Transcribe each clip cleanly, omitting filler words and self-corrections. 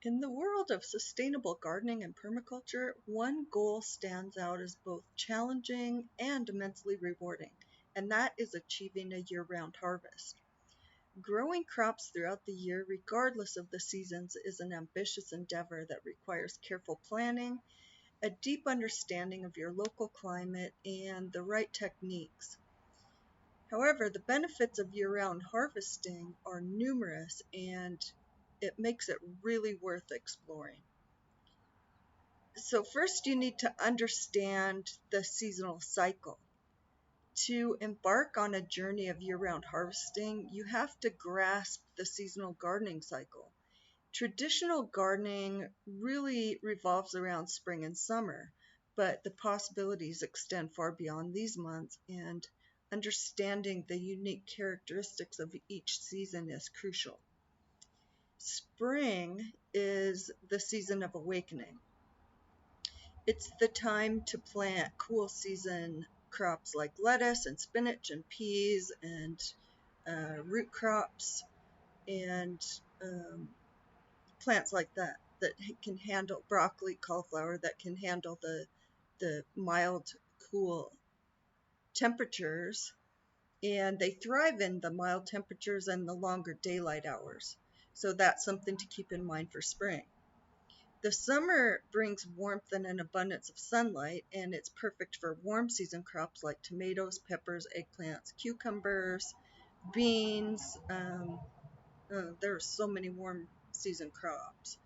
In the world of sustainable gardening and permaculture, one goal stands out as both challenging and immensely rewarding, and that is achieving a year-round harvest. Growing crops throughout the year, regardless of the seasons, is an ambitious endeavor that requires careful planning, a deep understanding of your local climate, and the right techniques. However, the benefits of year-round harvesting are numerous, and it makes it really worth exploring. So first you need to understand the seasonal cycle. To embark on a journey of year-round harvesting, you have to grasp the seasonal gardening cycle. Traditional gardening really revolves around spring and summer, but the possibilities extend far beyond these months, and understanding the unique characteristics of each season is crucial. Spring is the season of awakening. It's the time to plant cool season crops like lettuce and spinach and peas and root crops and um, plants like that can handle broccoli, cauliflower that can handle the mild, cool temperatures, and they thrive in the mild temperatures and the longer daylight hours. So that's something to keep in mind for spring. The summer brings warmth and an abundance of sunlight, and it's perfect for warm season crops like tomatoes, peppers, eggplants, cucumbers, beans. There are so many warm season crops.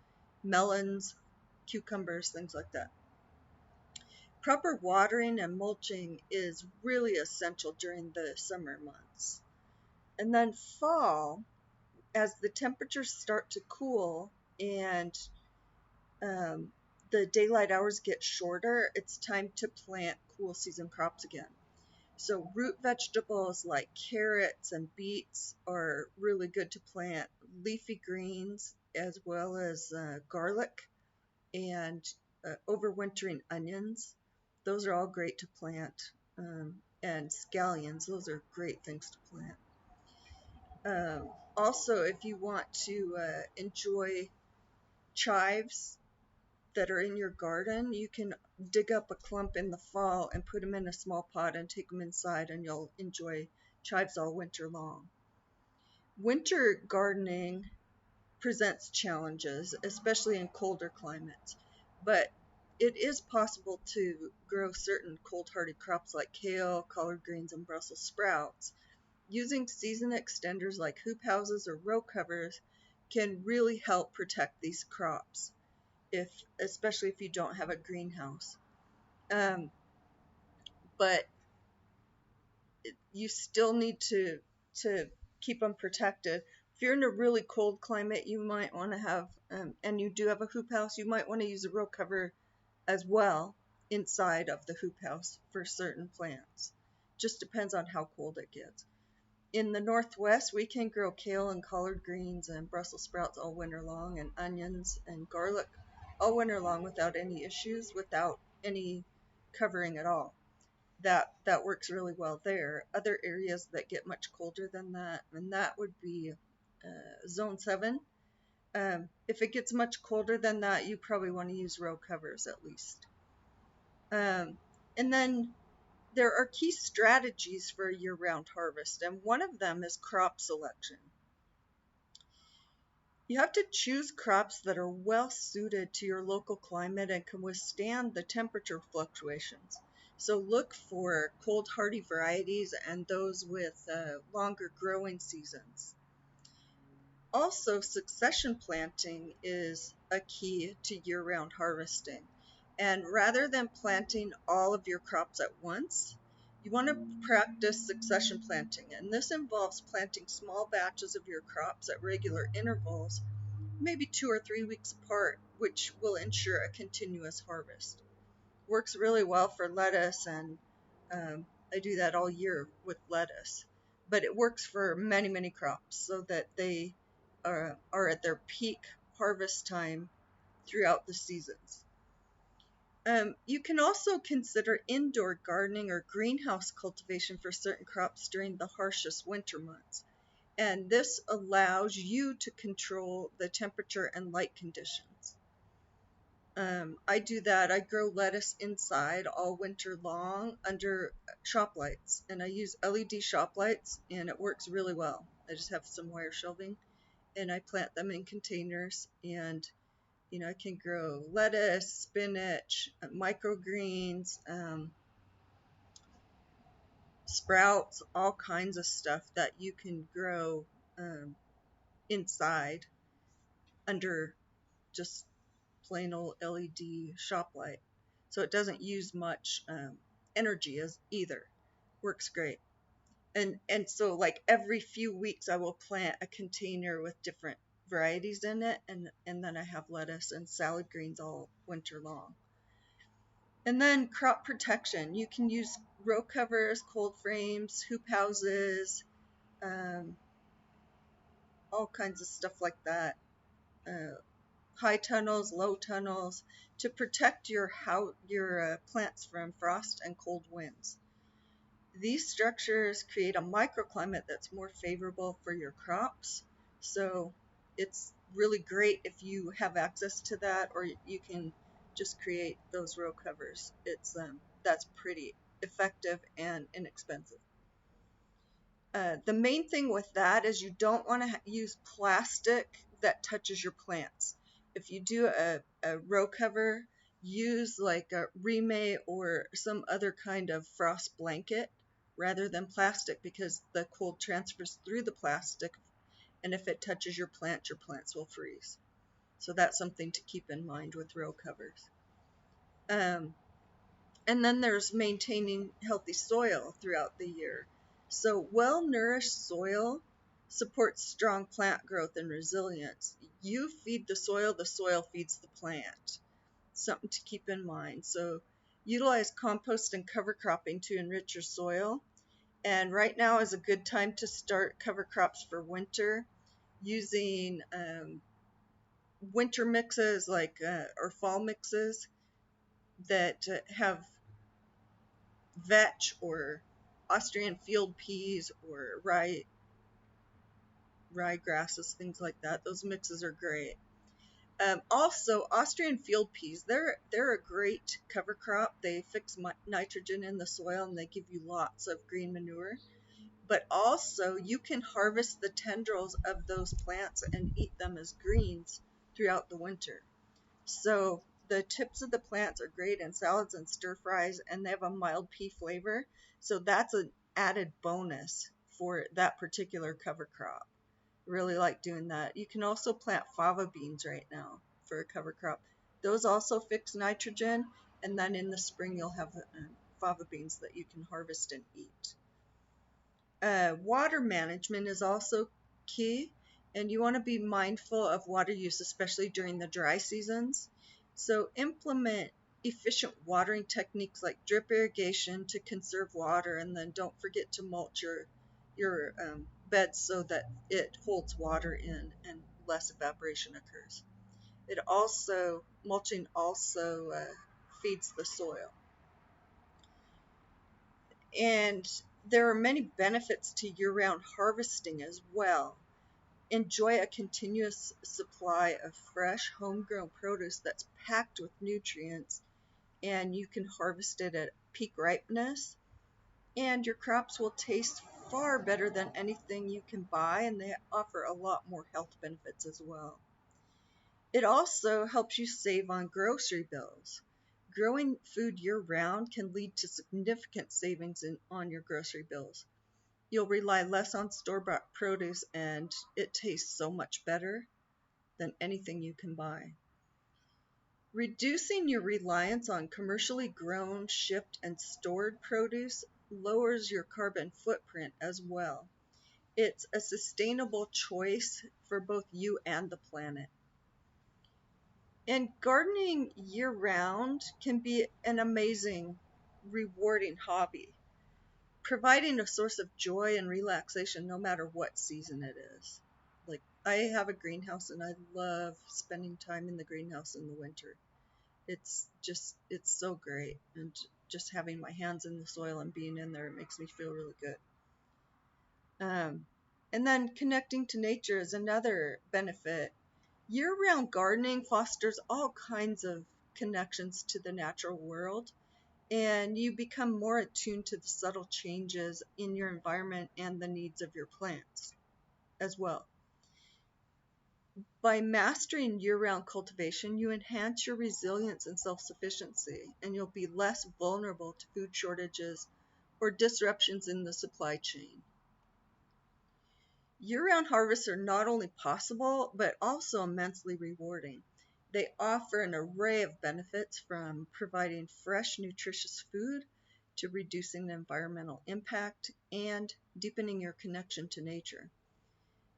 Melons, cucumbers, things like that. Proper watering and mulching is really essential during the summer months. And then fall, as the temperatures start to cool and um, the daylight hours get shorter, it's time to plant cool season crops again. So root vegetables like carrots and beets are really good to plant. Leafy greens as well as garlic and overwintering onions. Those are all great to plant. And scallions, those are great things to plant. Also, if you want to enjoy chives that are in your garden, you can dig up a clump in the fall and put them in a small pot and take them inside, and you'll enjoy chives all winter long. Winter gardening presents challenges, especially in colder climates, but it is possible to grow certain cold-hardy crops like kale, collard greens, and Brussels sprouts. Using season extenders like hoop houses or row covers can really help protect these crops, especially if you don't have a greenhouse. Um, but you still need to keep them protected. If you're in a really cold climate, you might want to have, and you do have a hoop house, you might want to use a row cover as well inside of the hoop house for certain plants. Just depends on how cold it gets. In the Northwest, we can grow kale and collard greens and Brussels sprouts all winter long, and onions and garlic all winter long without any issues, without any covering at all. That works really well there. Other areas that get much colder than that, and that would be Zone 7. If it gets much colder than that, you probably want to use row covers at least. And then there are key strategies for a year-round harvest, and one of them is crop selection. You have to choose crops that are well suited to your local climate and can withstand the temperature fluctuations. So look for cold hardy varieties and those with longer growing seasons. Also, succession planting is a key to year-round harvesting. And rather than planting all of your crops at once, you want to practice succession planting. And this involves planting small batches of your crops at regular intervals, maybe 2 or 3 weeks apart, which will ensure a continuous harvest. Works really well for lettuce, and I do that all year with lettuce. But it works for many, many crops so that they are at their peak harvest time throughout the seasons. You can also consider indoor gardening or greenhouse cultivation for certain crops during the harshest winter months. And this allows you to control the temperature and light conditions. I do that. I grow lettuce inside all winter long under shop lights, and I use LED shop lights, and it works really well. I just have some wire shelving, and I plant them in containers, and I can grow lettuce, spinach, microgreens, sprouts, all kinds of stuff that you can grow um, inside under just plain old LED shop light. So it doesn't use much energy as either. Works great. And so like every few weeks I will plant a container with different varieties in it, and then I have lettuce and salad greens all winter long. And then crop protection. You can use row covers, cold frames, hoop houses, um, all kinds of stuff like that. Uh, High tunnels, low tunnels, to protect your plants from frost and cold winds. These structures create a microclimate that's more favorable for your crops. So it's really great if you have access to that, or you can just create those row covers. That's pretty effective and inexpensive. The main thing with that is you don't want to use plastic that touches your plants. If you do a row cover, use like a rime or some other kind of frost blanket rather than plastic, because the cold transfers through the plastic, and if it touches your plants will freeze. So that's something to keep in mind with row covers. And then there's maintaining healthy soil throughout the year. So well-nourished soil supports strong plant growth and resilience. You feed the soil feeds the plant. Something to keep in mind. So utilize compost and cover cropping to enrich your soil. And right now is a good time to start cover crops for winter using winter mixes or fall mixes that have vetch or Austrian field peas or rye grasses, things like that. Those mixes are great. Also, Austrian field peas, they're a great cover crop. They fix nitrogen in the soil, and they give you lots of green manure. But also, you can harvest the tendrils of those plants and eat them as greens throughout the winter. So the tips of the plants are great in salads and stir fries, and they have a mild pea flavor. So that's an added bonus for that particular cover crop. Really like doing that. You can also plant fava beans right now for a cover crop. Those also fix nitrogen, and then in the spring you'll have fava beans that you can harvest and eat. Water management is also key, and you want to be mindful of water use, especially during the dry seasons. So implement efficient watering techniques like drip irrigation to conserve water, and then don't forget to mulch your beds so that it holds water in and less evaporation occurs. Mulching also feeds the soil. And there are many benefits to year-round harvesting as well. Enjoy a continuous supply of fresh, homegrown produce that's packed with nutrients, and you can harvest it at peak ripeness. And your crops will taste far better than anything you can buy, and they offer a lot more health benefits as well. It also helps you save on grocery bills. Growing food year-round can lead to significant savings on your grocery bills. You'll rely less on store-bought produce, and it tastes so much better than anything you can buy. Reducing your reliance on commercially grown, shipped, and stored produce lowers your carbon footprint as well. It's a sustainable choice for both you and the planet. And gardening year-round can be an amazing, rewarding hobby, providing a source of joy and relaxation no matter what season it is. Like, I have a greenhouse, and I love spending time in the greenhouse in the winter. It's so great, and just having my hands in the soil and being in there, it makes me feel really good. And then connecting to nature is another benefit. Year-round gardening fosters all kinds of connections to the natural world, and you become more attuned to the subtle changes in your environment and the needs of your plants as well. By mastering year-round cultivation, you enhance your resilience and self-sufficiency, and you'll be less vulnerable to food shortages or disruptions in the supply chain. Year-round harvests are not only possible, but also immensely rewarding. They offer an array of benefits from providing fresh, nutritious food to reducing the environmental impact and deepening your connection to nature.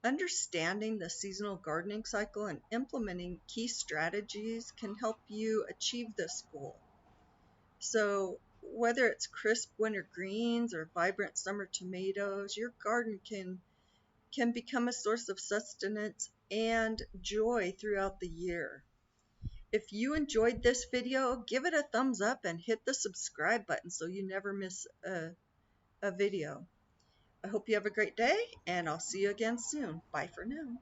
Understanding the seasonal gardening cycle and implementing key strategies can help you achieve this goal. So, whether it's crisp winter greens or vibrant summer tomatoes, your garden can become a source of sustenance and joy throughout the year. If you enjoyed this video, give it a thumbs up and hit the subscribe button so you never miss a video. I hope you have a great day, and I'll see you again soon. Bye for now.